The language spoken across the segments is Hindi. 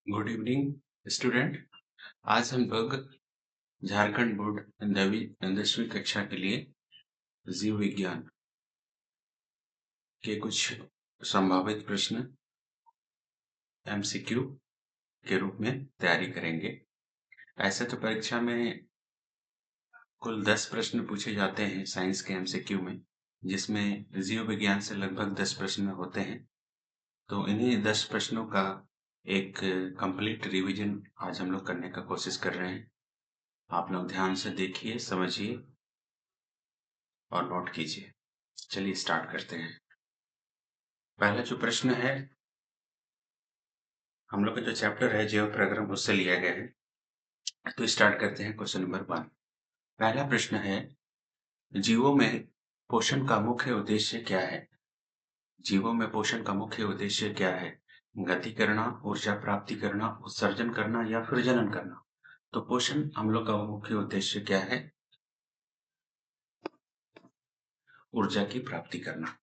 Good evening student. आज हम लोग झारखंड बोर्ड 10वीं कक्षा के लिए जीव विज्ञान के कुछ संभावित प्रश्न एमसीक्यू के रूप में तैयारी करेंगे। ऐसे तो परीक्षा में कुल 10 प्रश्न पूछे जाते हैं साइंस के एमसीक्यू में, जिसमें जीव विज्ञान से लगभग 10 प्रश्न होते हैं। तो इन्हीं 10 प्रश्नों का एक कंप्लीट रिवीजन आज हम लोग करने का कोशिश कर रहे हैं। आप लोग ध्यान से देखिए, समझिए और नोट कीजिए। चलिए स्टार्ट करते हैं। पहला जो प्रश्न है, हम लोग का जो चैप्टर है जीव प्रक्रम उससे लिया गया है। तो स्टार्ट करते हैं क्वेश्चन नंबर 1। पहला प्रश्न है, जीवों में पोषण का मुख्य उद्देश्य क्या है? जीवों में पोषण का मुख्य उद्देश्य क्या है? गति करना, ऊर्जा प्राप्ति करना, उत्सर्जन करना या फिर जनन करना? तो पोषण हम लोग का मुख्य उद्देश्य क्या है? ऊर्जा की प्राप्ति करना।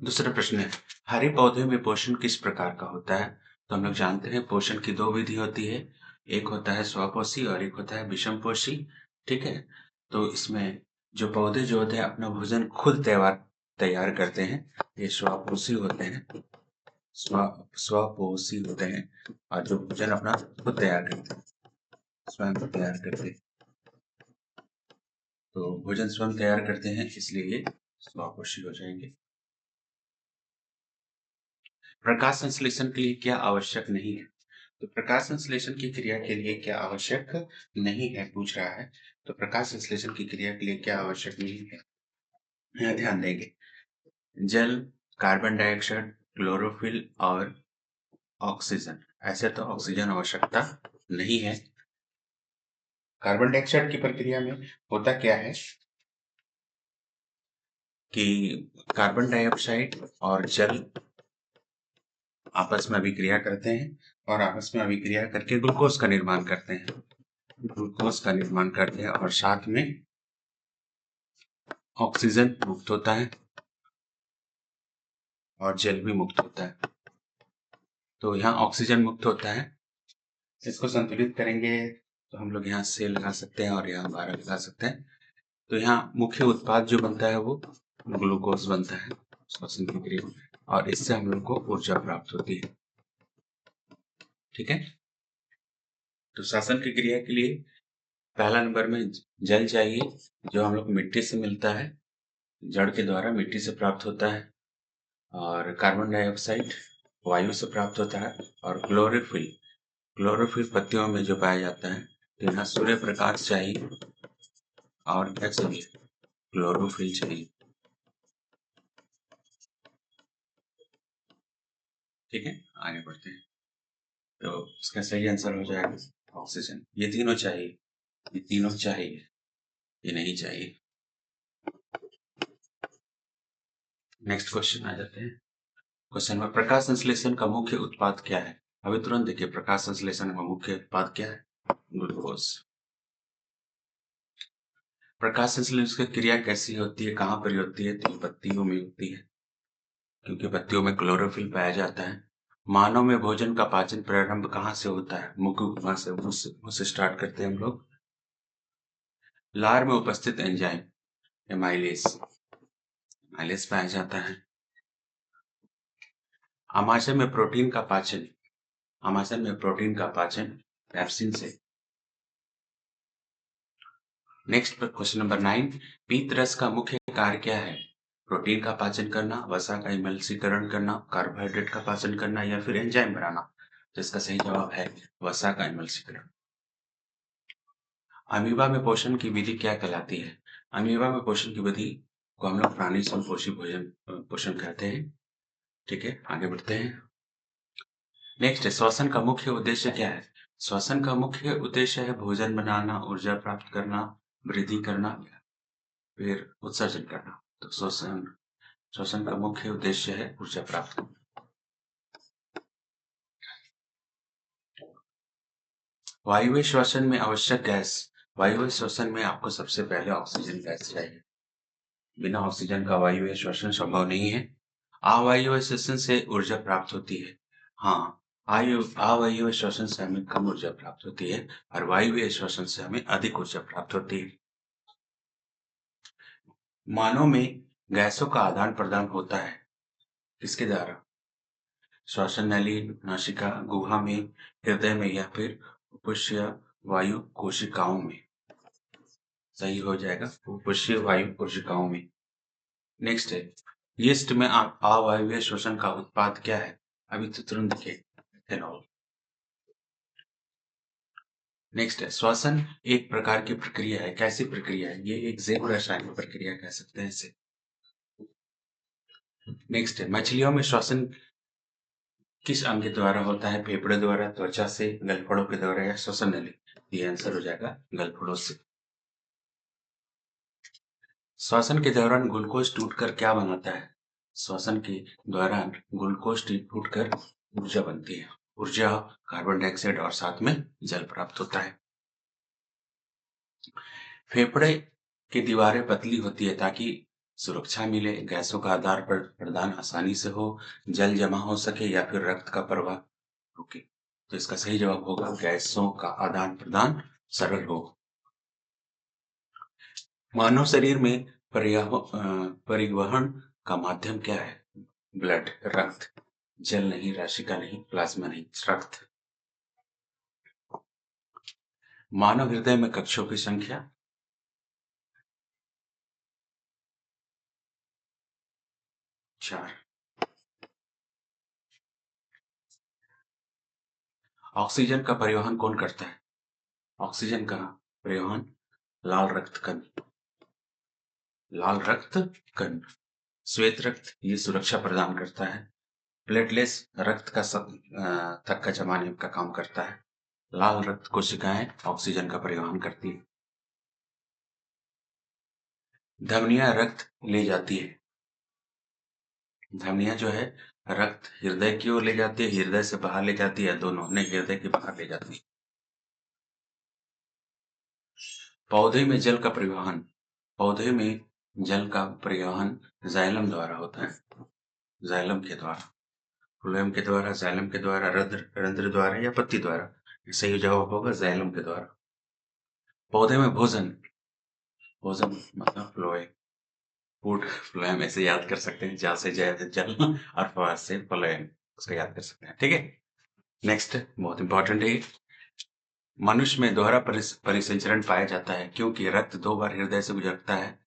दूसरा प्रश्न है, हरे पौधे में पोषण किस प्रकार का होता है? तो हम लोग जानते हैं पोषण की दो विधि होती है, एक होता है स्वपोषी और एक होता है विषमपोषी। ठीक है, तो इसमें जो पौधे जो होते हैं अपना भोजन खुद तैयार करते हैं, ये स्वपोषी होते हैं। स्वपोषी होते हैं और जो भोजन अपना खुद तैयार करते हैं, स्वयं तैयार करते हैं। तो भोजन स्वयं तैयार करते हैं, इसलिए ये स्वपोषी हो जाएंगे। प्रकाश संश्लेषण के लिए क्या आवश्यक नहीं है? तो प्रकाश संश्लेषण की क्रिया के लिए क्या आवश्यक नहीं है पूछ रहा है। तो प्रकाश संश्लेषण की क्रिया के लिए क्या आवश्यक नहीं है, यहाँ ध्यान देंगे। जल, कार्बन डाइऑक्साइड, क्लोरोफिल और ऑक्सीजन। ऐसे तो ऑक्सीजन आवश्यकता नहीं है। कार्बन डाइऑक्साइड की प्रक्रिया में होता क्या है कि कार्बन डाइऑक्साइड और जल आपस में अभिक्रिया करते हैं और आपस में अभिक्रिया करके ग्लूकोज का निर्माण करते हैं। ग्लूकोज का निर्माण करते हैं और साथ में ऑक्सीजन मुक्त होता है और जल भी मुक्त होता है। तो यहाँ ऑक्सीजन मुक्त होता है, इसको संतुलित करेंगे तो हम लोग यहाँ से लगा सकते हैं और यहाँ 12 लगा सकते हैं। तो यहाँ मुख्य उत्पाद जो बनता है वो ग्लूकोज बनता है श्वसन की क्रिया में, और इससे हम लोग को ऊर्जा प्राप्त होती है। ठीक है, तो श्वसन की क्रिया के लिए पहला नंबर में जल चाहिए, जो हम लोग को मिट्टी से मिलता है, जड़ के द्वारा मिट्टी से प्राप्त होता है। और कार्बन डाइऑक्साइड वायु से प्राप्त होता है। और क्लोरोफिल पत्तियों में जो पाया जाता है। तो यहाँ सूर्य प्रकाश चाहिए और क्या चाहिए, क्लोरोफिल चाहिए। ठीक है, आगे बढ़ते हैं। तो इसका सही आंसर हो जाएगा ऑक्सीजन। ये तीनों चाहिए, ये तीनों चाहिए, ये नहीं चाहिए। नेक्स्ट क्वेश्चन आ जाते हैं। क्वेश्चन में प्रकाश संश्लेषण का मुख्य उत्पाद क्या है? अभी तुरंत देखिए, प्रकाश संश्लेषण का मुख्य उत्पाद क्या है? ग्लूकोज। प्रकाश संश्लेषण की क्रिया कैसी होती है, कहाँ पर होती है? तो पत्तियों में होती है, क्योंकि पत्तियों में क्लोरोफिल पाया जाता है। मानव में भोजन का पाचन प्रारंभ कहाँ से होता है? मुख से, मुंह से स्टार्ट करते हैं हम लोग। लार में उपस्थित एंजाइम एमाइलेज पाया जाता है। आमाशय में प्रोटीन का पाचन पेप्सिन से। नेक्स्ट क्वेश्चन नंबर 9, पीत रस का मुख्य कार्य क्या है? प्रोटीन का पाचन करना, वसा का इमल्सीकरण करना, कार्बोहाइड्रेट का पाचन करना या फिर एंजाइम बनाना? तो इसका सही जवाब है वसा का इमल्सीकरण। अमीबा में पोषण की विधि क्या कहलाती है? अमीबा में पोषण की विधि को हम लोग प्राणी संपोषी पोषण कहते हैं। ठीक है, आगे बढ़ते हैं। नेक्स्ट, श्वसन का मुख्य उद्देश्य क्या है? श्वसन का मुख्य उद्देश्य है भोजन बनाना, ऊर्जा प्राप्त करना, वृद्धि करना, फिर उत्सर्जन करना। तो श्वसन का मुख्य उद्देश्य है ऊर्जा प्राप्त करना। वायु श्वसन में आवश्यक गैस। वायु श्वसन में आपको सबसे पहले ऑक्सीजन गैस चाहिए। बिना ऑक्सीजन का वायु श्वसन संभव नहीं है। अवायु श्वसन से ऊर्जा प्राप्त होती है। हाँ, अवायवीय श्वसन से हमें कम ऊर्जा प्राप्त होती है और वायवीय श्वसन से हमें अधिक ऊर्जा प्राप्त होती है। मानव में गैसों का आदान प्रदान होता है किसके द्वारा? श्वसन नली, नासिका, गुहा में, हृदय में या फिर उपोष्य वायु कोशिकाओं में। सही हो जाएगा, उपोष्य वायु कोशिकाओं में। नेक्स्ट है, यीस्ट में अवायवीय श्वसन का उत्पाद क्या है? अभी तो तुरंत देखे, एथेनॉल। नेक्स्ट है, श्वसन एक प्रकार की प्रक्रिया है। कैसी प्रक्रिया है? ये एक जैव रासायनिक प्रक्रिया कह सकते हैं इसे। नेक्स्ट है, मछलियों में श्वसन किस अंग के द्वारा होता है? फेफड़े द्वारा, त्वचा से, गलफड़ों के द्वारा या श्वसन नली? ये आंसर हो जाएगा गलफड़ों से। श्वसन के दौरान ग्लूकोज टूटकर क्या बनाता है? श्वसन के दौरान ग्लूकोज टूटकर ऊर्जा बनती है। ऊर्जा, कार्बन डाइऑक्साइड और साथ में जल प्राप्त होता है। फेफड़े की दीवारें पतली होती है ताकि सुरक्षा मिले, गैसों का आदान प्रदान आसानी से हो, जल जमा हो सके या फिर रक्त का प्रवाह रुके। तो इसका सही जवाब होगा गैसों का आदान प्रदान सरल हो। मानव शरीर में परिवहन का माध्यम क्या है? ब्लड, रक्त, जल नहीं, राशिका नहीं, प्लाज्मा नहीं, रक्त। मानव हृदय में कक्षों की संख्या? 4। ऑक्सीजन का परिवहन कौन करता है? ऑक्सीजन का परिवहन लाल रक्त कण। लाल रक्त कण, श्वेत रक्त ये सुरक्षा प्रदान करता है। प्लेटलेट्स रक्त का थक्का जमाने का काम करता है। लाल रक्त कोशिकाएं ऑक्सीजन का परिवहन करती है। धमनियां रक्त ले जाती है। धमनियां जो है रक्त हृदय की ओर ले जाती है, हृदय से बाहर ले जाती है, दोनों नहीं, हृदय के बाहर ले जाती है। पौधे में जल का परिवहन, पौधे में जल का परिवहन जाइलम द्वारा होता है। जाइलम के द्वारा, फ्लोएम के द्वारा, जाइलम के द्वारा, रंध्र द्वारा या पत्ती द्वारा? सही जवाब होगा जाइलम के द्वारा। पौधे में भोजन, भोजन मतलब फ्लोएम, फूड फ्लोएम ऐसे याद कर सकते हैं, जा से जल और फवा से फ्लोएम, उसको याद कर सकते हैं। ठीक है, नेक्स्ट बहुत इंपॉर्टेंट है। मनुष्य में दोहरा परिसंचरण पाया जाता है क्योंकि रक्त 2 बार हृदय से गुजरता है।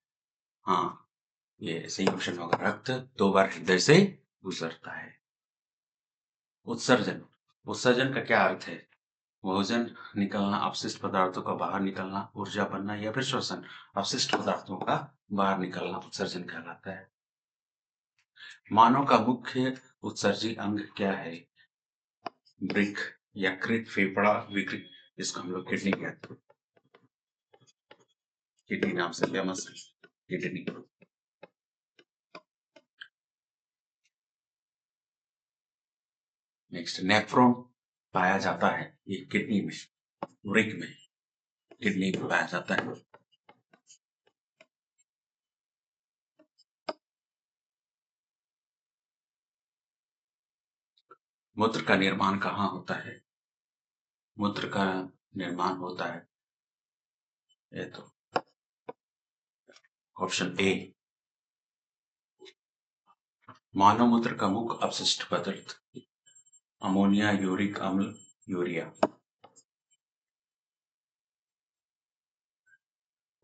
हाँ, ये सही ऑप्शन होगा, रक्त 2 बार हृदय से गुजरता है। उत्सर्जन, उत्सर्जन का क्या अर्थ है? भोजन निकलना, अपशिष्ट पदार्थों का बाहर निकलना, ऊर्जा बनना या फिर श्वसन, अपशिष्ट पदार्थों का बाहर निकलना उत्सर्जन कहलाता है। मानव का मुख्य उत्सर्जी अंग क्या है? ब्रिक, यकृत, फेफड़ा, विकृत, जिसको हम लोग किडनी कहते हैं। किडनी नाम से फेमस है किडनी। नेक्स्ट, नेफ्रॉन पाया जाता है ये किडनी में, ब्रिक में, किडनी में पाया जाता है। मूत्र का निर्माण कहाँ होता है? मूत्र का निर्माण होता है, ये तो ऑप्शन ए, मानव मूत्र का मुख्य अपशिष्ट पदार्थ अमोनिया, यूरिक अम्ल, यूरिया।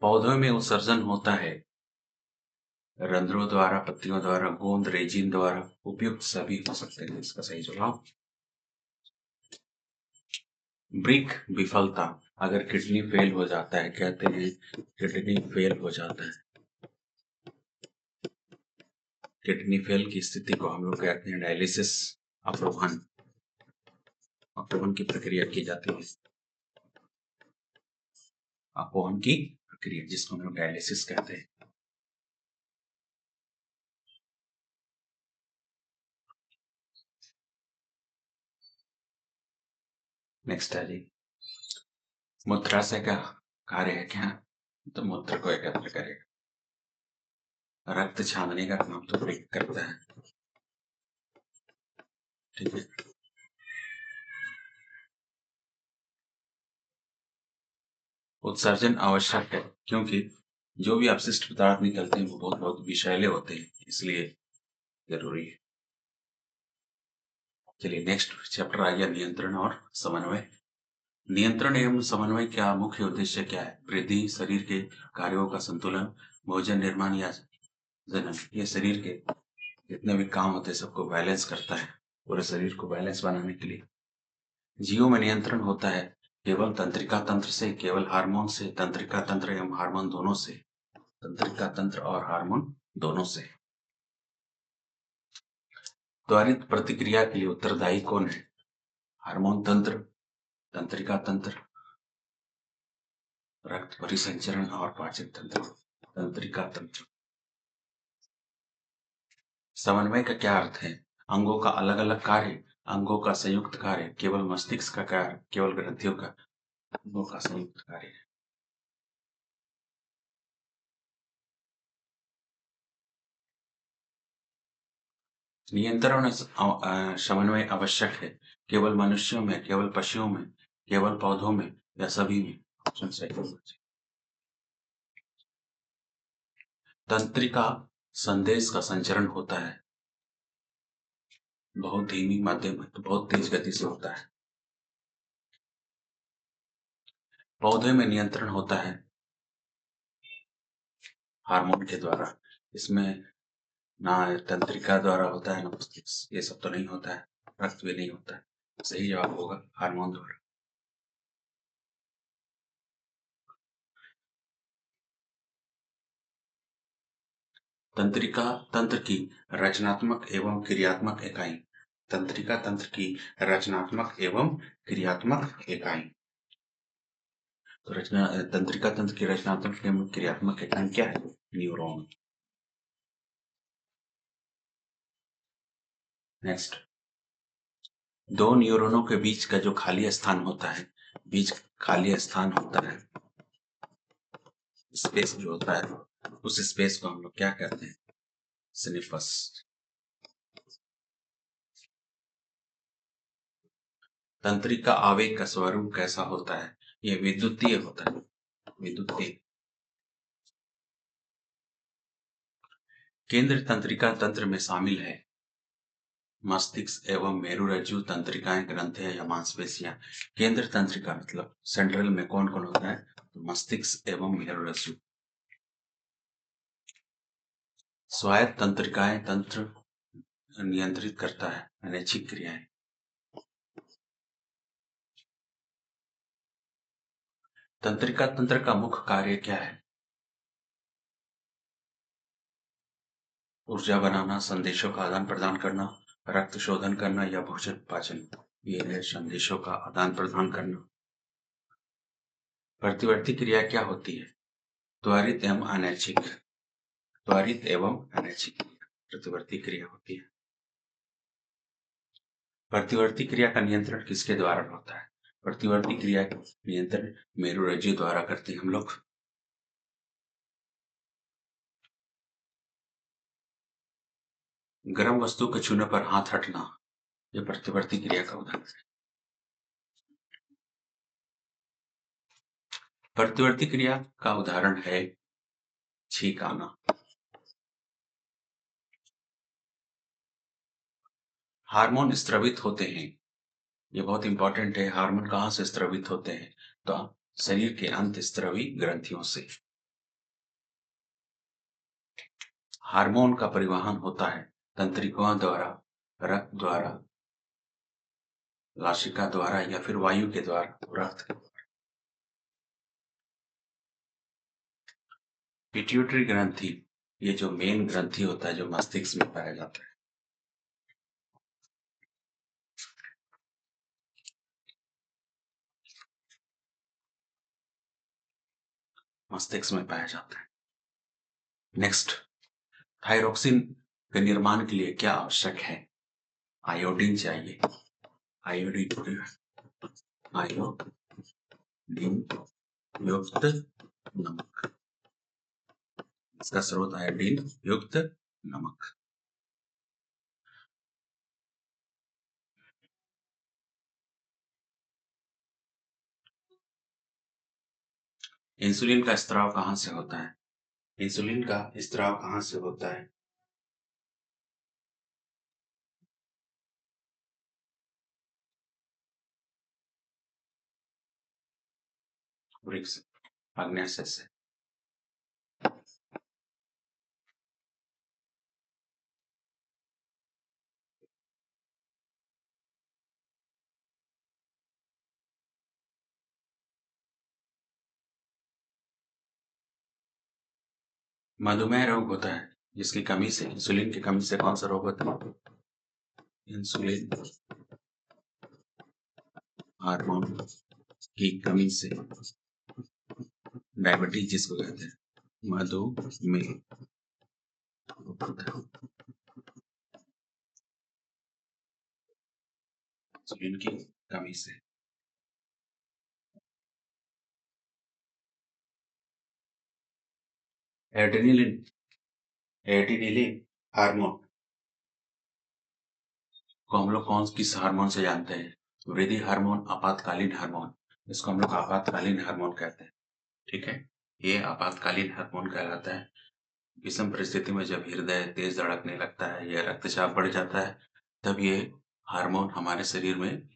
पौधों में उत्सर्जन होता है रंध्रों द्वारा, पत्तियों द्वारा, गोंद, रेजिन द्वारा, उपयुक्त सभी हो सकते हैं। इसका सही जवाब ब्रिक विफलता, अगर किडनी फेल हो जाता है, कहते हैं किडनी फेल हो जाता है, किडनी फेल की स्थिति को हम लोग कहते हैं डायलिसिस, अपरोहन, अपरोहन की प्रक्रिया की जाती है, अपरोहन की प्रक्रिया जिसको हम लोग डायलिसिस कहते हैं। नेक्स्ट है जी, मूत्राशय का कार्य है क्या? तो मूत्र को एकत्र करेगा, रक्त छानने का काम तो ब्रिक करता है। ठीक है, उत्सर्जन आवश्यक है क्योंकि जो भी अपशिष्ट पदार्थ निकलते हैं वो बहुत बहुत विषैले होते हैं, इसलिए जरूरी है। चलिए नेक्स्ट चैप्टर आ गया नियंत्रण और समन्वय। नियंत्रण एवं समन्वय का मुख्य उद्देश्य क्या है? वृद्धि, शरीर के कार्यों का संतुलन, भोजन निर्माण या जनन, ये शरीर के जितने भी काम होते हैं सबको बैलेंस करता है, पूरे शरीर को बैलेंस बनाने के लिए। जीवों में नियंत्रण होता है केवल तंत्रिका तंत्र से, केवल हार्मोन से, तंत्रिका तंत्र एवं हार्मोन दोनों से, तंत्रिका तंत्र और हार्मोन दोनों से। त्वरित प्रतिक्रिया के लिए उत्तरदायी कौन है? हार्मोन तंत्र, तंत्रिका तंत्र, रक्त परिसंचरण और पाचन तंत्र, तंत्रिका तंत्र। समन्वय का क्या अर्थ है? अंगों का अलग अलग कार्य, अंगों का संयुक्त कार्य, केवल मस्तिष्क का कार्य, केवल ग्रंथियों का, अंगों का संयुक्त कार्य। नियंत्रण और समन्वय आवश्यक है केवल मनुष्यों में, केवल पशुओं में, केवल पौधों में या सभी में? ऑप्शन सही होना चाहिए। तंत्रिका संदेश का संचरण होता है बहुत धीमी, मध्यम, तो बहुत तेज गति से होता है। पौधे में नियंत्रण होता है हार्मोन के द्वारा, इसमें ना तंत्रिका द्वारा होता है ना मस्तिष्क, ये सब तो नहीं होता है, रक्त भी नहीं होता है। सही जवाब होगा हार्मोन द्वारा। तंत्रिका तंत्र की रचनात्मक एवं क्रियात्मक इकाई, तंत्रिका तंत्र की रचनात्मक एवं क्रियात्मक इकाई। तो तंत्रिका तंत्र की रचनात्मक एवं क्रियात्मक इकाई क्या है? न्यूरॉन। नेक्स्ट, दो न्यूरॉनों के बीच का जो खाली स्थान होता है, बीच खाली स्थान होता है, स्पेस जो होता है, उस स्पेस को हम लोग क्या कहते हैं? सिनिफस। तंत्रिका आवेग का स्वरूप कैसा होता है? यह विद्युतीय होता है, विद्युतीय। केंद्र तंत्रिका तंत्र में शामिल है मस्तिष्क एवं मेरुरज्जु तंत्रिकाएं, ग्रंथियां या मांसपेशियां। केंद्र तंत्रिका मतलब सेंट्रल में कौन कौन होता है? तो मस्तिष्क एवं मेरुरज्जु। स्वायत्त तंत्रिकाएं तंत्र नियंत्रित करता है, अनैच्छिक क्रियाएं। तंत्रिका तंत्र का मुख्य कार्य क्या है? ऊर्जा बनाना, संदेशों का आदान प्रदान करना, रक्त शोधन करना या भोजन पाचन, ये है संदेशों का आदान प्रदान करना। प्रतिवर्ती क्रिया क्या होती है? त्वरित एवं अनैच्छिक, त्वरित एवं अनैच्छिक प्रतिवर्ती क्रिया होती है। प्रतिवर्ती क्रिया का नियंत्रण किसके द्वारा होता है? प्रतिवर्ती क्रिया का नियंत्रण मेरुरज्जु द्वारा करते हैं हम लोग। गर्म वस्तु के छूने पर हाथ हटना, यह प्रतिवर्ती क्रिया का उदाहरण है। प्रतिवर्ती क्रिया का उदाहरण है छींक आना। हार्मोन स्त्रवित होते हैं, ये बहुत इंपॉर्टेंट है। हार्मोन कहाँ से स्त्रवित होते हैं? तो शरीर के अंतःस्त्रवी ग्रंथियों से। हार्मोन का परिवहन होता है तंत्रिकाओं द्वारा, रक्त द्वारा, लाशिका द्वारा या फिर वायु के द्वारा, रक्त के। पिट्यूटरी ग्रंथि, ये जो मेन ग्रंथि होता है जो मस्तिष्क में पाया जाता है, मस्तिष्क में पाया जाता है। नेक्स्ट, थायरोक्सिन के निर्माण के लिए क्या आवश्यक है? आयोडीन चाहिए, आयोडीन, आयोडीन युक्त नमक, इसका स्रोत आयोडीन युक्त नमक। इंसुलिन का स्त्राव कहाँ से होता है? इंसुलिन का स्त्राव कहाँ से होता है? वृक्ष, आग्नेयाशय से। मधुमेह रोग होता है जिसकी कमी से, इंसुलिन की कमी से कौन सा रोग होता है? इंसुलिन हार्मोन की कमी से, डायबिटीज जिसको कहते हैं, मधुमेह होता है इंसुलिन की कमी से। एड्रेनलिन, एड्रेनलिन हार्मोन को हम लोग कौन किस हार्मोन से जानते हैं? वृद्धि हार्मोन, आपातकालीन हार्मोन। इसको हम लोग आपातकालीन हार्मोन कहते हैं। ठीक है, ये आपातकालीन हार्मोन कहलाता है। विषम परिस्थिति में जब हृदय तेज धड़कने लगता है या रक्तचाप बढ़ जाता है, तब ये हार्मोन हमारे शरीर में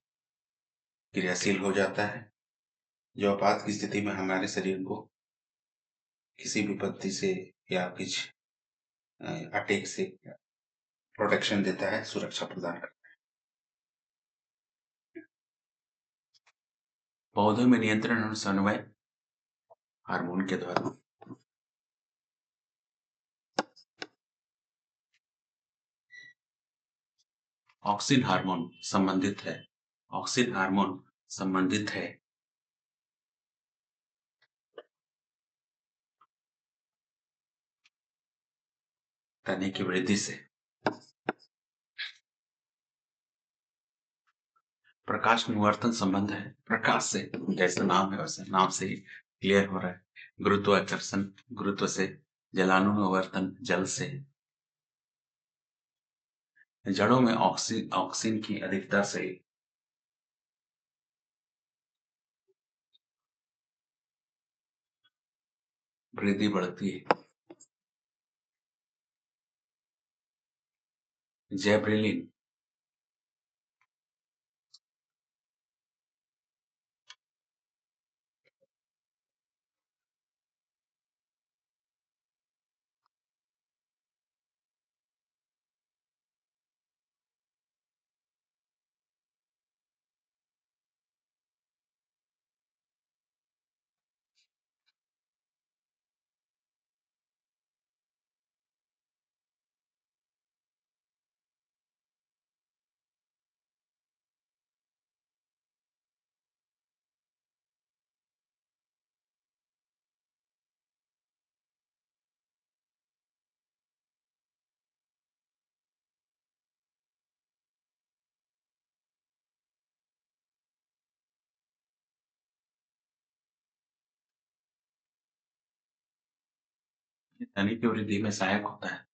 क्रियाशील हो जाता है, जो आपात की स्थिति में हमारे शरीर को किसी विपत्ति से या कुछ अटैक से प्रोटेक्शन देता है, सुरक्षा प्रदान करता है। पौधों में नियंत्रण और समन्वय हार्मोन के द्वारा। ऑक्सिन हार्मोन संबंधित है, ऑक्सिन हार्मोन संबंधित है तने की वृद्धि से। प्रकाश निवर्तन संबंध है प्रकाश से, जैसे नाम है वैसे नाम से ही क्लियर हो रहा है। गुरुत्वाकर्षण, गुरुत्व से। जलानुवर्तन, जल से। जड़ों में ऑक्सीन की अधिकता से वृद्धि बढ़ती है। जैब्रेलिन, तने की वृद्धि में सहायक होता है।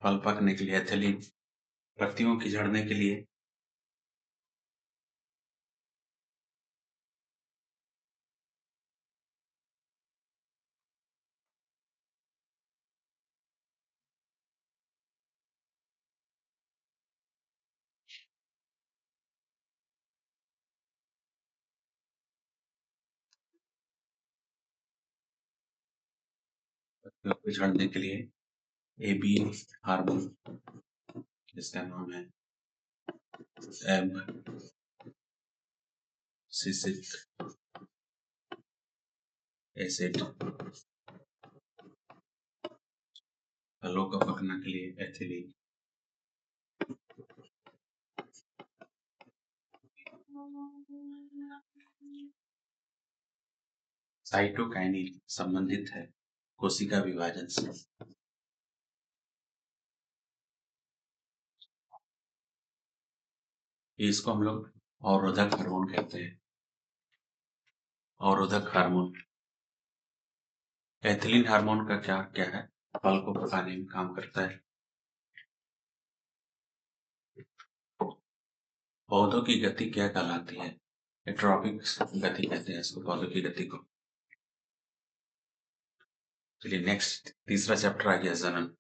फल पकने के लिए एथिलीन, पत्तियों की झड़ने के लिए पत्तियों को झड़ने के लिए एबी हार्मोन, जिसका नाम है एब सिसिक एसिड। फलों का पकना के लिए एथिलीन। साइटोकाइनिन संबंधित है कोशिका विभाजन से। इसको हम लोग अवरोधक हार्मोन कहते हैं, अवरोधक हार्मोन। एथिलीन हार्मोन का क्या क्या है? फल को पकाने में काम करता है। पौधों की गति क्या कहलाती है? एट्रोपिक गति कहते हैं इसको, पौधों की गति को। चलिए नेक्स्ट, तीसरा चैप्टर आ गया जनन।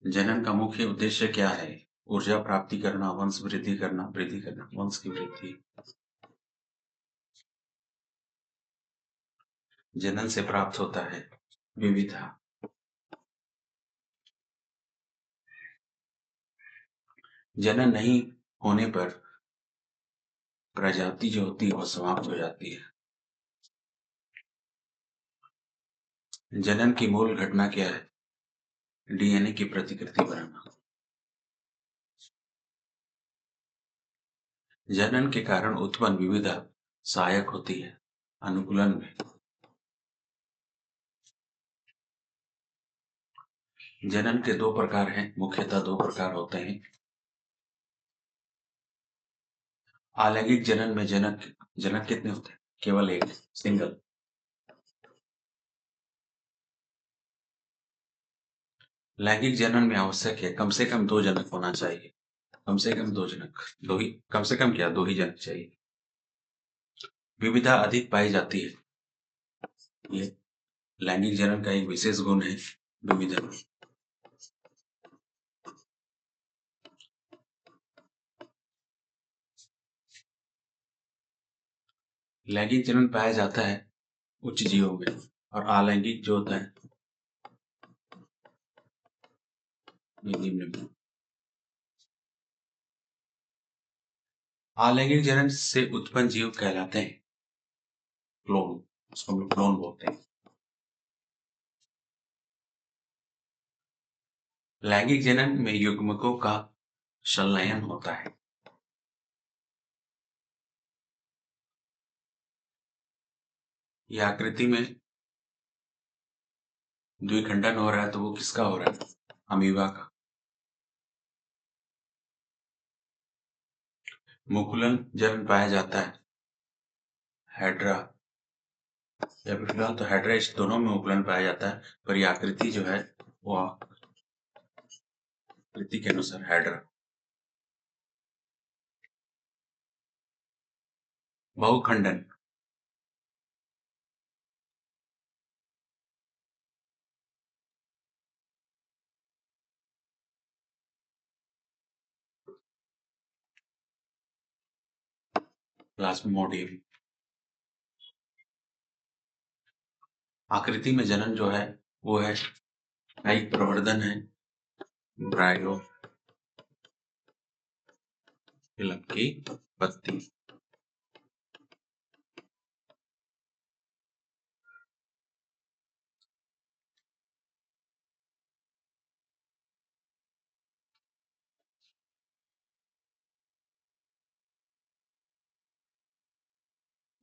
जनन का मुख्य उद्देश्य क्या है? ऊर्जा प्राप्ति करना, वंश वृद्धि करना, वंश की वृद्धि। जनन से प्राप्त होता है विविधता। जनन नहीं होने पर प्रजाति जो होती है वो समाप्त हो जाती है। जनन की मूल घटना क्या है? डीएनए की प्रतिकृति बनाना। जनन के कारण उत्पन्न विविधता सहायक होती है अनुकूलन में। जनन के दो प्रकार हैं, मुख्यतः दो प्रकार होते हैं। अलैंगिक जनन में जनक कितने होते हैं? केवल एक, सिंगल। लैंगिक जनन में आवश्यक है कम से कम दो जनक होना चाहिए। कम से कम दो जनक, दो ही, कम से कम क्या, दो ही जनक चाहिए। विविधता अधिक पाई जाती है, ये लैंगिक जनन का एक विशेष गुण है, विविधता। लैंगिक जनन पाया जाता है उच्च जीवों में, और अलैंगिक जो होता है निम्न में। अलैंगिक जनन से उत्पन्न जीव कहलाते हैं क्लोन, उसको हम लोग क्लोन बोलते हैं। लैंगिक जनन में युग्मकों का संलयन होता है। यह आकृति में द्विखंडन हो रहा है, तो वो किसका हो रहा है? अमीबा का। मुकुलन जनन पाया जाता है हाइड्रा या फिलहाल तो हाइड्रा, इस दोनों में मुकुलन पाया जाता है, पर यह आकृति जो है वो आकृति के अनुसार हाइड्रा। बहुखंडन, प्लाज्मोडियम। आकृति में जनन जो है वो है कायिक प्रवर्धन है ब्रायोफिलम की पत्ती।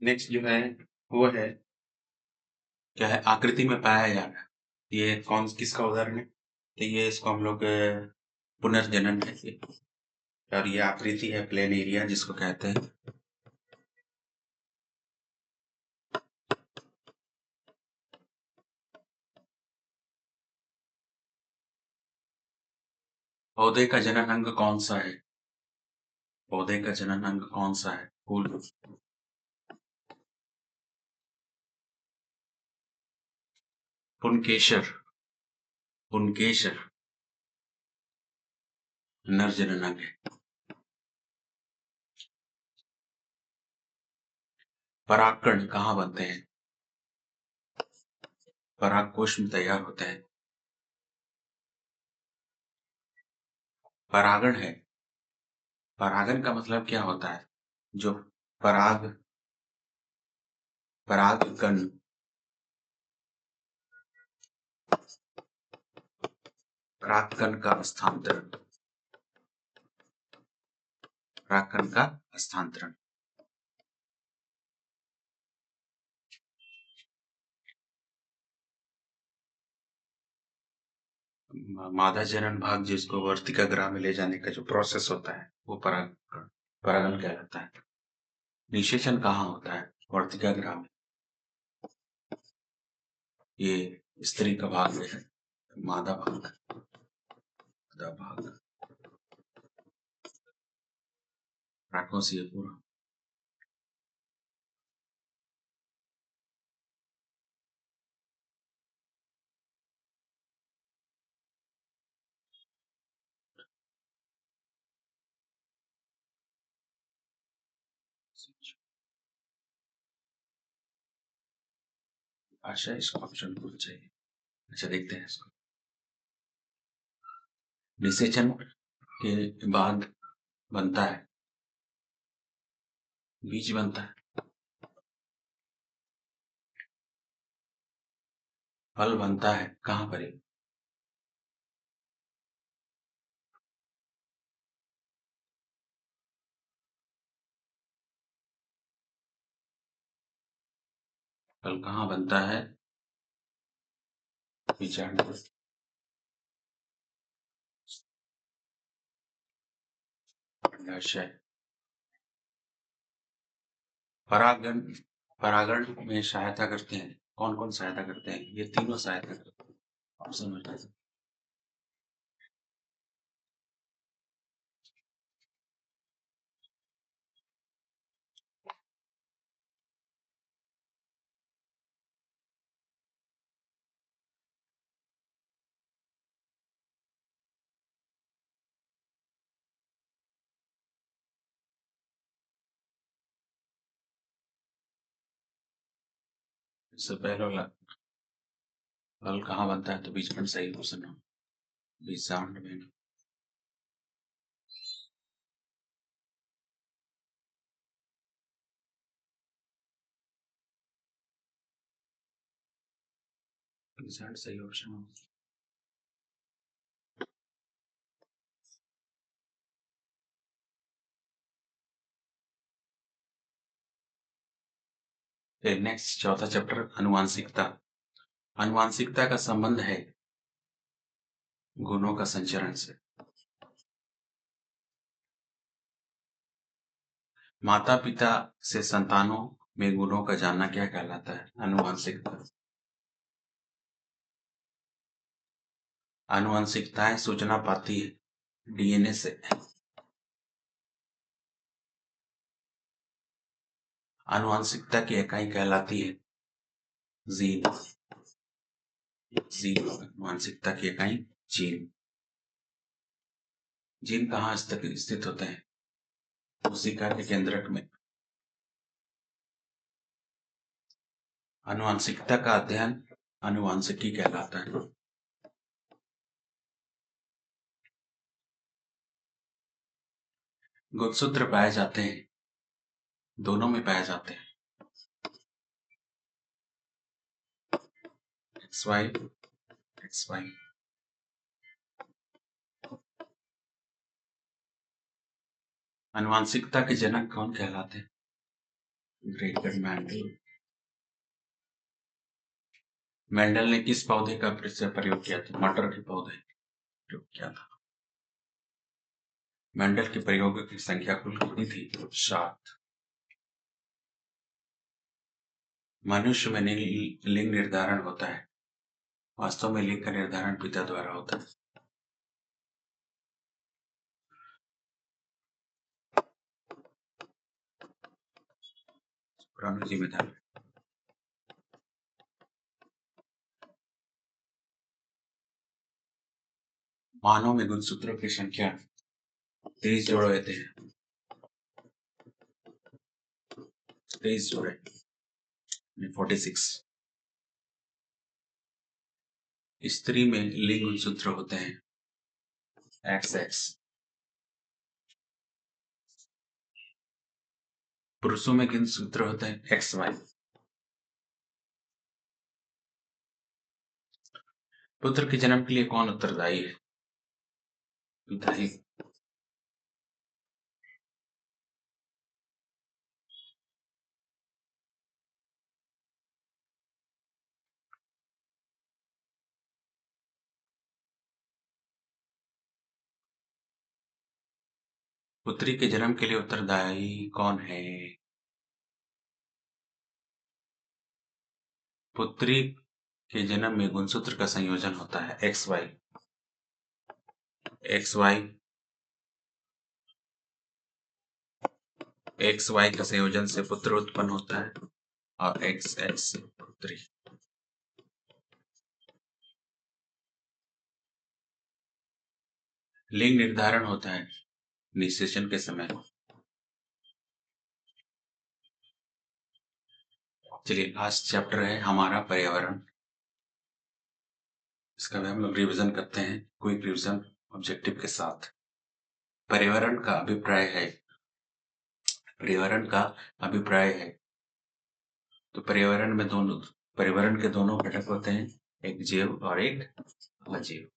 नेक्स्ट जो है वो है क्या है? आकृति में पाया जाना। ये कौन किसका उदाहरण है? तो ये इसको हम लोग पुनर्जनन है, और ये आकृति है प्लेनेरिया जिसको कहते हैं। पौधे का जनन अंग कौन सा है? पौधे का जनन अंग कौन सा है? फूल। पुनकेशर, पुनकेशर नर जनन अंग है। परागकण कहाँ बनते हैं? परागकोश में तैयार होते हैं। परागण है, परागण का मतलब क्या होता है? जो परागकण परागकण का स्थानांतरण, परागकण का स्थानांतरण। मादा जनन भाग जिसको वर्तिका ग्राह में ले जाने का जो प्रोसेस होता है वो परागकण, परागण कहलाता है। निषेचन कहाँ होता है? वर्तिका ग्राह में। ये स्त्री का भाग है, मादा भाग, मादा भाग राखों से ये पूरा अच्छा, इसको ऑप्शन भूल चाहिए। अच्छा, देखते हैं इसको। निषेचन के बाद बनता है, बीज बनता है, फल बनता है, कहाँ पर है? फल कहाँ बनता है? विचार करो। अंडाशय। परागण, परागण में सहायता करते हैं, कौन कौन सहायता करते हैं? ये तीनों सहायता करते हैं। ऑप्शन में इससे पहले वाला, फल कहाँ बनता है? तो बीज में सही ऑप्शन हो, बीज में। सही ऑप्शन हो। फिर नेक्स्ट चौथा चैप्टर, अनुवांशिकता। अनुवांशिकता का संबंध है गुणों का संचरण से। माता पिता से संतानों में गुणों का जानना क्या कहलाता है? अनुवांशिकता। अनुवांशिकताएं सूचना पाती है डीएनए से। अनुवांशिकता की इकाई कहलाती है जीन। जीन अनुवांशिकता की इकाई जीन। जीन कहाँ स्थित होते हैं? कोशिका के केंद्रक में। अनुवांशिकता का अध्ययन अनुवांशिकी कहलाता है। गुणसूत्र पाए जाते हैं, दोनों में पाए जाते हैं, एक्स वाई, एक्स वाई। अनुवांशिकता के जनक कौन कहलाते हैं? Gregor Mendel. मेंडल ने किस पौधे का प्रयोग किया था? मटर के पौधे प्रयोग किया था। मेंडल के प्रयोगों की संख्या कुल कितनी थी? 7। मनुष्य में लिंग निर्धारण होता है, वास्तव में लिंग का निर्धारण पिता द्वारा होता है। पुरानी जिम्मेदारी। मानव में गुणसूत्रों की संख्या 23 जोड़े होते हैं, 23 जोड़े, 46। स्त्री में लिंग गुणसूत्र होते हैं XX। पुरुषों में गुणसूत्र होते हैं XY। पुत्र के जन्म के लिए कौन उत्तरदायी है? पिता ही। पुत्री के जन्म के लिए उत्तरदायी कौन है? पुत्री के जन्म में गुणसूत्र का संयोजन होता है XY। XY, XY का संयोजन से पुत्र उत्पन्न होता है और XX से पुत्री। लिंग निर्धारण होता है निषेचन के समय। चलिए लास्ट चैप्टर है हमारा पर्यावरण। इसका भी हम लोग रिवीजन करते हैं, क्विक रिवीजन ऑब्जेक्टिव के साथ। पर्यावरण का अभिप्राय है, पर्यावरण का अभिप्राय है। तो पर्यावरण के दोनों घटक होते हैं, एक जैव और एक अजैव।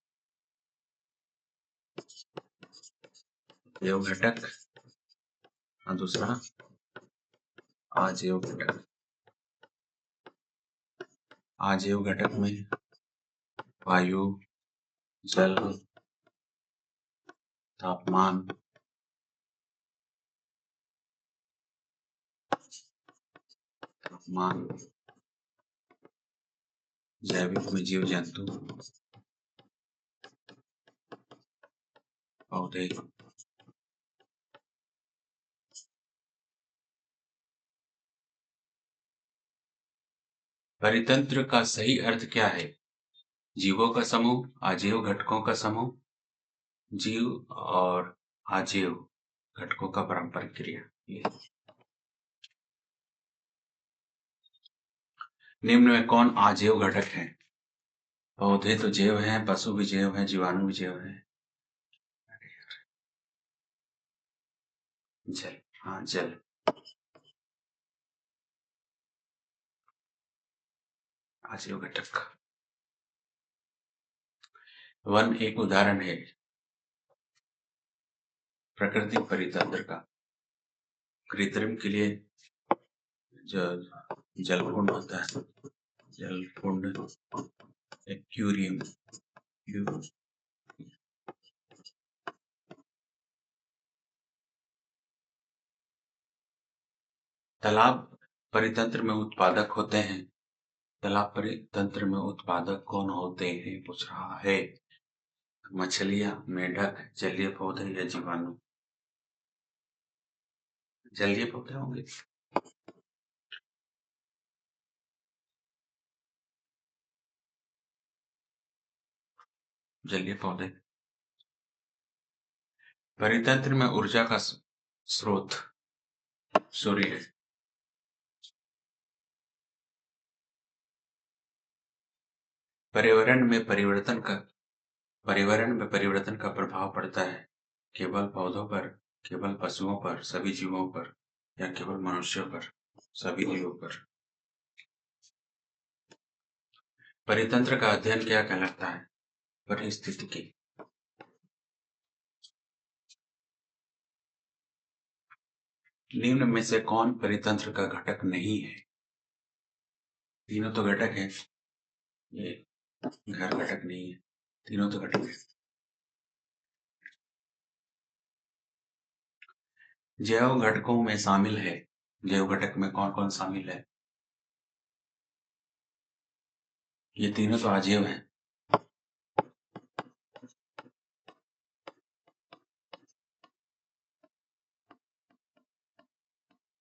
जैव घटक और दूसरा अजैव घटक। अजैव घटक में वायु, जल, तापमान, जैविक में जीव जंतु, पौधे, परितंत्र का सही अर्थ क्या है? जीवों का समूह, अजैव घटकों का समूह, जीव और अजैव घटकों का पारंपरिक क्रिया। निम्न में कौन अजैव घटक है? पौधे तो जैव हैं, पशु भी जैव हैं, जीवाणु भी जैव हैं। जल, हाँ जल। अजैव घटक। वन एक उदाहरण है प्राकृतिक परितंत्र का। कृत्रिम के लिए जलकुंड होता है, जलकुंड, एक्वेरियम। तालाब परितंत्र में उत्पादक होते हैं। तालाब परितंत्र में उत्पादक कौन होते हैं पूछ रहा है। मछलियां, मेंढक, जलीय पौधे या जीवाणु? जलीय पौधे होंगे। जलीय पौधे। परितंत्र में ऊर्जा का स्रोत सूर्य है। पर्यावरण में परिवर्तन का प्रभाव पड़ता है केवल पौधों पर, केवल पशुओं पर, सभी जीवों पर, या केवल मनुष्यों पर, सभी जीवों पर? परितंत्र का अध्ययन क्या कहलाता है? परिस्थितिकी। निम्न में से कौन परितंत्र का घटक नहीं है? तीनों तो घटक है, ये घर घटक नहीं है, तीनों तो घटक है। जैव घटकों में शामिल है, जैव घटक में कौन कौन शामिल है? ये तीनों तो अजैव हैं।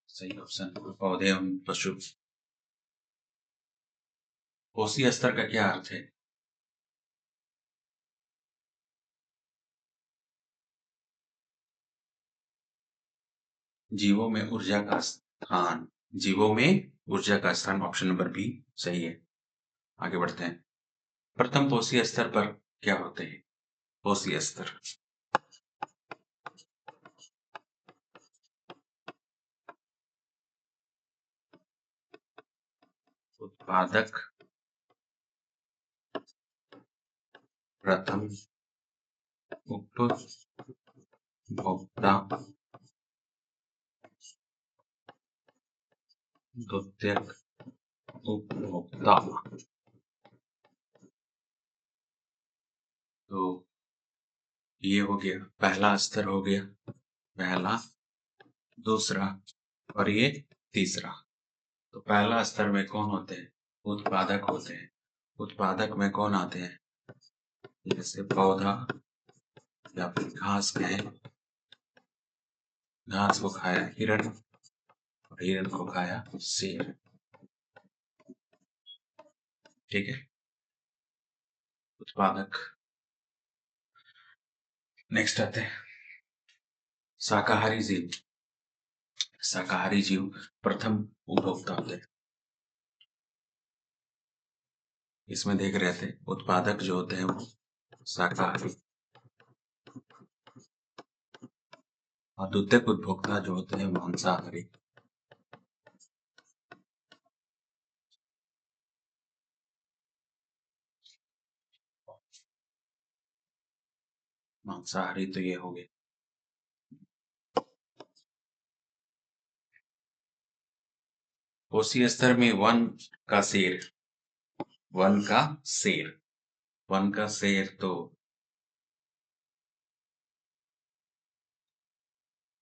सही ऑप्शन, पौधे एवं पशु। कोशी स्तर का क्या अर्थ है? जीवों में ऊर्जा का स्थान, जीवों में ऊर्जा का स्थान, ऑप्शन नंबर बी सही है। आगे बढ़ते हैं। प्रथम कोशी स्तर पर क्या होते हैं? कोशी स्तर। उत्पादक, प्रथम उपभोक्ता, द्वितीयक उपभोक्ता। तो ये हो गया, पहला स्तर हो गया, पहला, दूसरा और ये तीसरा। तो पहला स्तर में कौन होते हैं? उत्पादक होते हैं। उत्पादक में कौन आते हैं? जैसे पौधा या फिर घास कहें, घास को खाया हिरण और हिरण को खाया शेर। ठीक है, उत्पादक। नेक्स्ट आते हैं शाकाहारी जीव। शाकाहारी जीव प्रथम उपभोक्ता होते हैं। इसमें देख रहे थे उत्पादक जो होते हैं वो शाकाहारी और द्वितीयक उपभोक्ता जो होते हैं मांसाहारी। मांसाहारी तो ये हो गए। कोसी स्तर में वन का शेर, वन का शेर, वन का शेर तो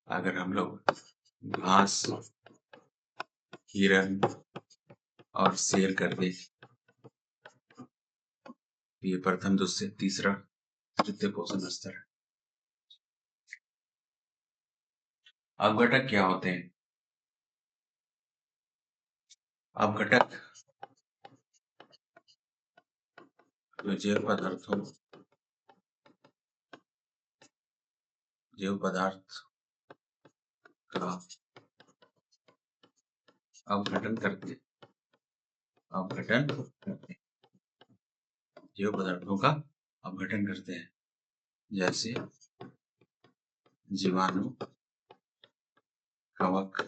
अगर हम लोग घास, हिरन और शेर कर दे, ये प्रथम, दूसरे, तीसरा, तृतीय पोषण स्तर है। अपघटक क्या होते हैं? अपघटक जैव पदार्थों, जैव पदार्थ का अपघटन करते, अपघटन करते, जैव पदार्थों का अपघटन करते हैं, जैसे जीवाणु, कवक,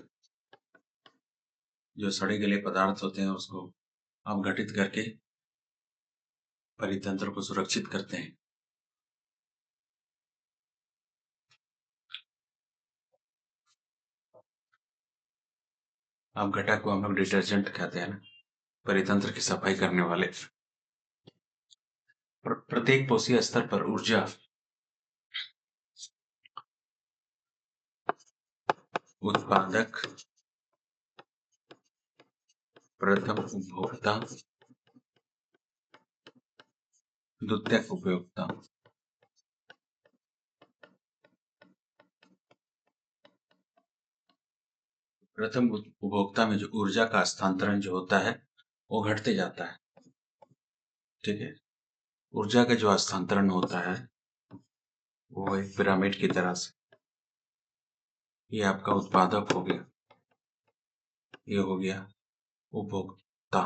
जो सड़े गले पदार्थ होते हैं उसको अपघटित करके परितंत्र को सुरक्षित करते हैं। अपघटक को हम लोग डिटर्जेंट कहते हैं ना, परितंत्र की सफाई करने वाले। प्रत्येक कोशीय स्तर पर ऊर्जा उत्पादक, प्रथम उपभोक्ता, द्वितीयक उपभोक्ता, प्रथम उपभोक्ता में जो ऊर्जा का हस्तांतरण जो होता है वो घटते जाता है। ठीक है, ऊर्जा का जो हस्तांतरण होता है वो एक पिरामिड की तरह से, ये आपका उत्पादक हो गया, ये हो गया उपभोक्ता,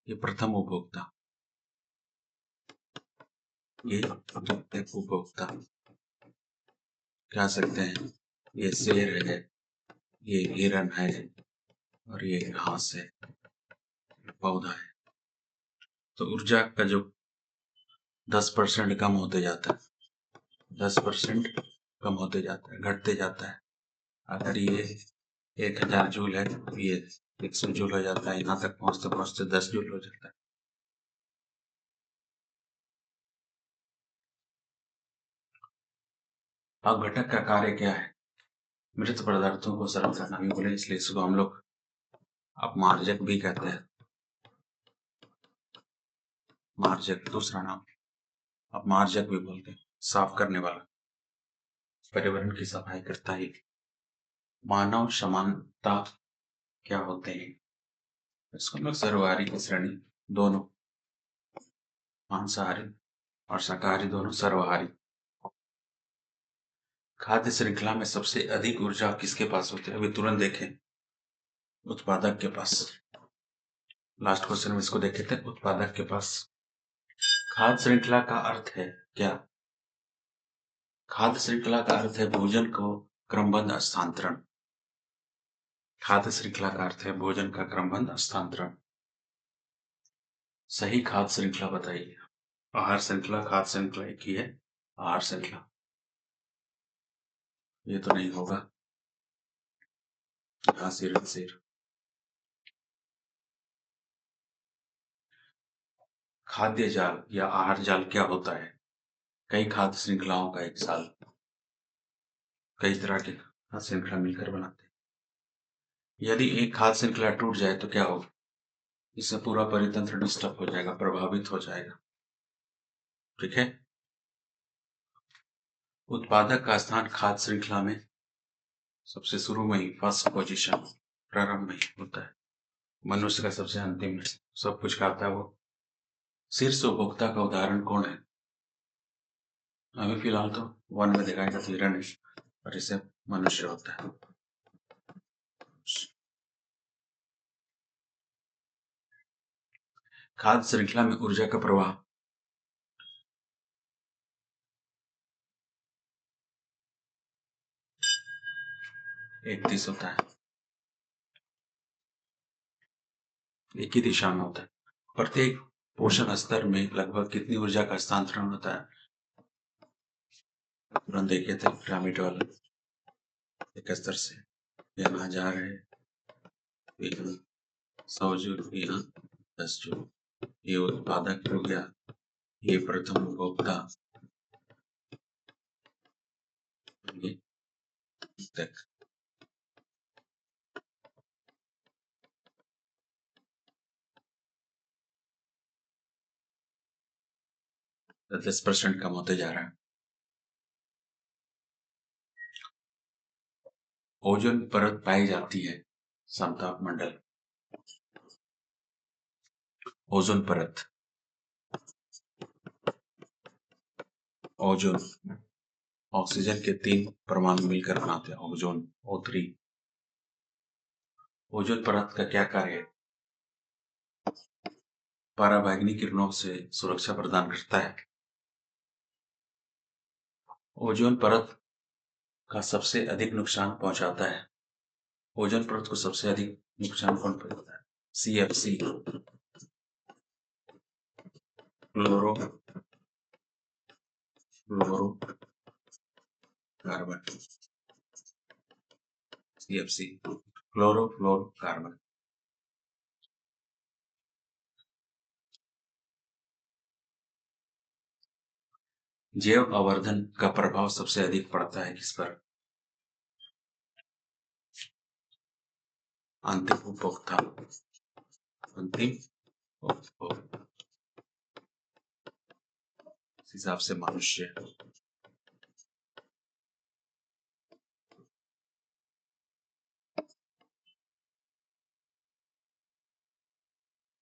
ये प्रथम उपभोक्ता, ये द्वितीयक उपभोक्ता कह सकते हैं। ये शेर है, ये हिरन है और ये घास है, पौधा है। तो ऊर्जा का जो 10% कम होते जाता है, 10% कम होते जाता है, घटते जाता है। अगर ये 1000 जूल है तो ये 100 जूल हो जाता है, यहाँ तक पहुंचते पहुंचते 10 जूल हो जाता है। अपघटक का कार्य क्या है? मृत पदार्थों को सरल करना भी बोले, इसलिए इसको हम लोग अपमार्जक भी कहते हैं। मार्जक दूसरा नाम, अपमार्जक भी बोलते हैं, साफ करने वाला, पर्यावरण की सफाई करता ही। मानव समानता क्या होते हैं? इसको हम लोग सर्वहारी की श्रेणी, दोनों मांसाहारी और शाकाहारी दोनों सर्वहारी। खाद्य श्रृंखला में सबसे अधिक ऊर्जा किसके पास होती है? अभी तुरंत देखें, उत्पादक के पास। लास्ट क्वेश्चन में इसको देखे थे, उत्पादक के पास। खाद्य श्रृंखला का अर्थ है क्या? खाद्य श्रृंखला का अर्थ है भोजन को क्रमबद्ध हस्तांतरण। खाद्य श्रृंखला का अर्थ है भोजन का क्रमबद्ध हस्तांतरण। सही खाद्य श्रृंखला बताइए। आहार श्रृंखला, खाद्य श्रृंखला एक ही है, आहार श्रृंखला। ये तो नहीं होगा। सिर सिर। खाद्य जाल या आहार जाल क्या होता है? कई खाद्य श्रृंखलाओं का एक जाल, कई तरह के खाद्य श्रृंखला मिलकर बनाते हैं। यदि एक खाद्य श्रृंखला टूट जाए तो क्या होगा? इससे पूरा परितंत्र डिस्टर्ब हो जाएगा, प्रभावित हो जाएगा। ठीक है, उत्पादक का स्थान खाद्य श्रृंखला में सबसे शुरू में ही, फर्स्ट पोजीशन, प्रारंभ में ही होता है। मनुष्य का सबसे अंतिम में सब कुछ खाता है वो। शीर्ष उपभोक्ता का उदाहरण कौन है? अभी फिलहाल तो वन में दिखाएगा तो हिरण है और इससे मनुष्य होता है। खाद्य श्रृंखला में ऊर्जा का प्रवाह एक दिश होता है, एक ही दिशा में होता है। प्रत्येक पोषण स्तर में लगभग कितनी ऊर्जा का हस्तांतरण होता है? तुरंत देखिए थे पिरामिड वाला, एक स्तर से यहाँ जा रहे हैं, 100 जूल, यहाँ 10 जूल, ये उत्पादक हो गया, ये प्रथम उपभोक्ता, ये तक। तो 10% कम होते जा रहा है। ओजोन परत पाई जाती है समताप मंडल। ओजोन परत, ओजोन ऑक्सीजन के 3 परमाणु मिलकर बनाते हैं ओजोन, O3। ओजोन परत का क्या कार्य है? पराबैंगनी किरणों से सुरक्षा प्रदान करता है। ओजोन परत का सबसे अधिक नुकसान पहुंचाता है। ओजोन परत को सबसे अधिक नुकसान कौन पहुंचाता है? CFC, chloro carbon, CFC, chlorofluorocarbon. जैव आवर्धन का प्रभाव सबसे अधिक पड़ता है किस पर? अंतिम उपभोक्ता, अंतिम उपभोक्ता, इस हिसाब से मनुष्य।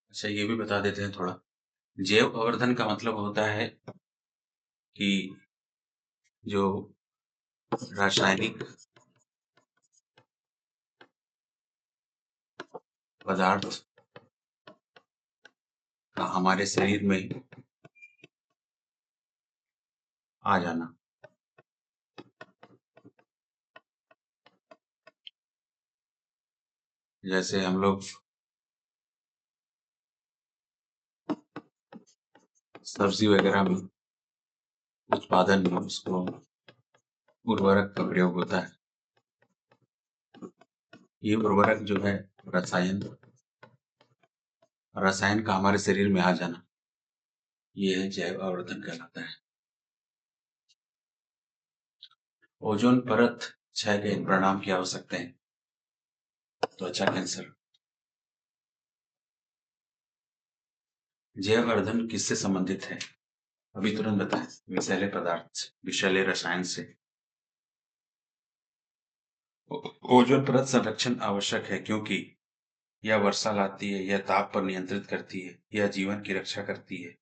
अच्छा, ये भी बता देते हैं थोड़ा। जैव आवर्धन का मतलब होता है कि जो रासायनिक पदार्थ का हमारे शरीर में आ जाना। जैसे हम लोग सब्जी वगैरह में उत्पादन में उसको उर्वरक का प्रयोग होता है। ये उर्वरक जो है रसायन का हमारे शरीर में आ जाना, ये है जैव आवर्धन कहलाता है। ओजोन परत क्षय के परिणाम क्या हो सकते हैं? त्वचा कैंसर। जैव आवर्धन किससे संबंधित है? अभी तुरंत बताएं। विषैले पदार्थ, विषैले रसायन से। ओजोन परत संरक्षण आवश्यक है क्योंकि यह वर्षा लाती है, यह ताप पर नियंत्रित करती है, यह जीवन की रक्षा करती है,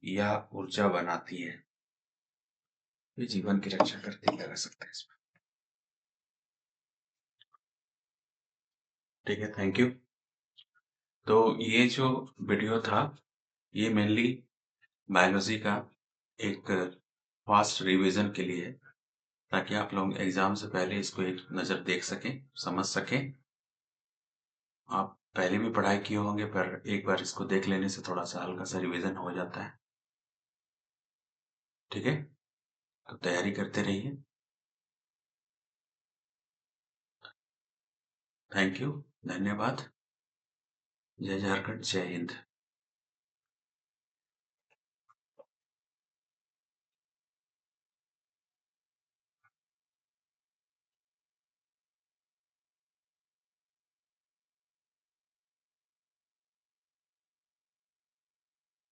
यह ऊर्जा बनाती है। ये जीवन की रक्षा करती है, लगा सकते हैं इसमें। ठीक है, थैंक यू। तो ये जो वीडियो था, ये मेनली बायोलॉजी का एक फास्ट रिवीजन के लिए है, ताकि आप लोग एग्जाम से पहले इसको एक नज़र देख सकें, समझ सकें। आप पहले भी पढ़ाई किए होंगे, पर एक बार इसको देख लेने से थोड़ा सा हल्का सा रिवीजन हो जाता है। ठीक है, तो तैयारी करते रहिए। थैंक यू, धन्यवाद। जय झारखंड, जय हिंद।